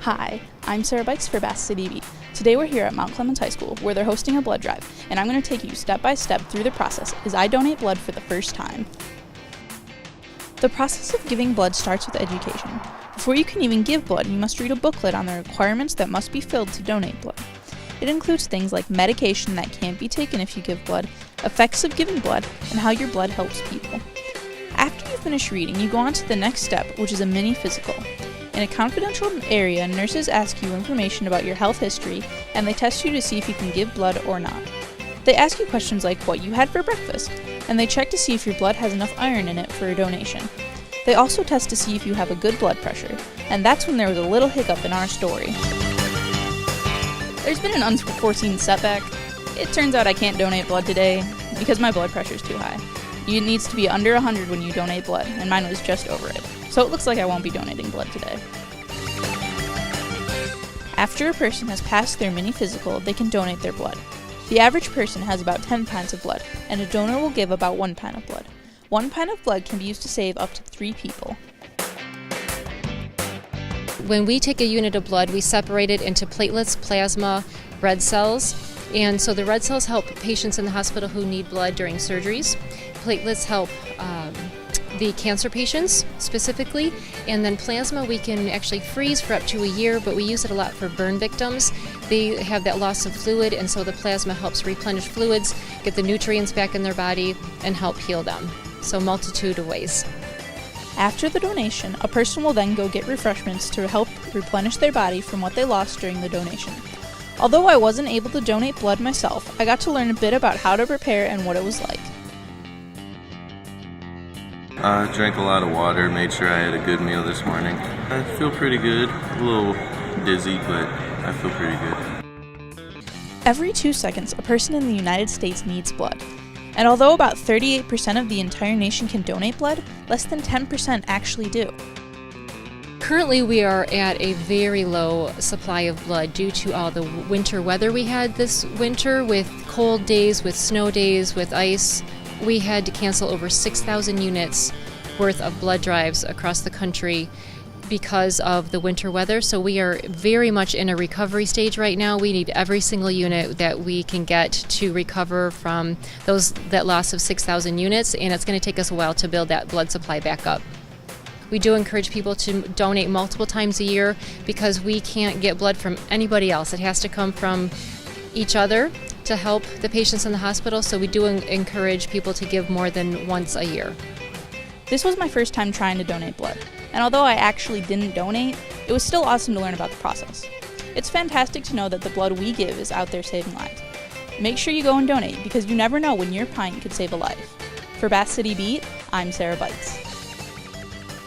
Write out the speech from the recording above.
Hi, I'm Sarah Bikes for Bass City Beat. Today we're here at Mount Clemens High School where they're hosting a blood drive, and I'm going to take you step by step through the process as I donate blood for the first time. The process of giving blood starts with education. Before you can even give blood, you must read a booklet on the requirements that must be filled to donate blood. It includes things like medication that can't be taken if you give blood, effects of giving blood, and how your blood helps people. After you finish reading, you go on to the next step, which is a mini physical. In a confidential area, nurses ask you information about your health history, and they test you to see if you can give blood or not. They ask you questions like what you had for breakfast, and they check to see if your blood has enough iron in it for a donation. They also test to see if you have a good blood pressure, and that's when there was a little hiccup in our story. There's been an unforeseen setback. It turns out I can't donate blood today because my blood pressure is too high. It needs to be under 100 when you donate blood, and mine was just over it. So it looks like I won't be donating blood today. After a person has passed their mini physical, they can donate their blood. The average person has about 10 pints of blood, and a donor will give about 1 pint of blood. 1 pint of blood can be used to save up to 3 people. When we take a unit of blood, we separate it into platelets, plasma, red cells. And so the red cells help patients in the hospital who need blood during surgeries. Platelets help the cancer patients specifically, and then plasma we can actually freeze for up to a year, but we use it a lot for burn victims. They have that loss of fluid, and so the plasma helps replenish fluids, get the nutrients back in their body, and help heal them. So multitude of ways. After the donation, a person will then go get refreshments to help replenish their body from what they lost during the donation. Although I wasn't able to donate blood myself, I got to learn a bit about how to prepare and what it was like. I drank a lot of water, made sure I had a good meal this morning. I feel pretty good, a little dizzy, but I feel pretty good. Every 2 seconds, a person in the United States needs blood. And although about 38% of the entire nation can donate blood, less than 10% actually do. Currently we are at a very low supply of blood due to all the winter weather we had this winter, with cold days, with snow days, with ice. We had to cancel over 6,000 units worth of blood drives across the country because of the winter weather. So we are very much in a recovery stage right now. We need every single unit that we can get to recover from that loss of 6,000 units, and it's going to take us a while to build that blood supply back up. We do encourage people to donate multiple times a year because we can't get blood from anybody else. It has to come from each other to help the patients in the hospital, so we do encourage people to give more than once a year. This was my first time trying to donate blood, and although I actually didn't donate, it was still awesome to learn about the process. It's fantastic to know that the blood we give is out there saving lives. Make sure you go and donate because you never know when your pint could save a life. For Bass City Beat, I'm Sarah Bikes.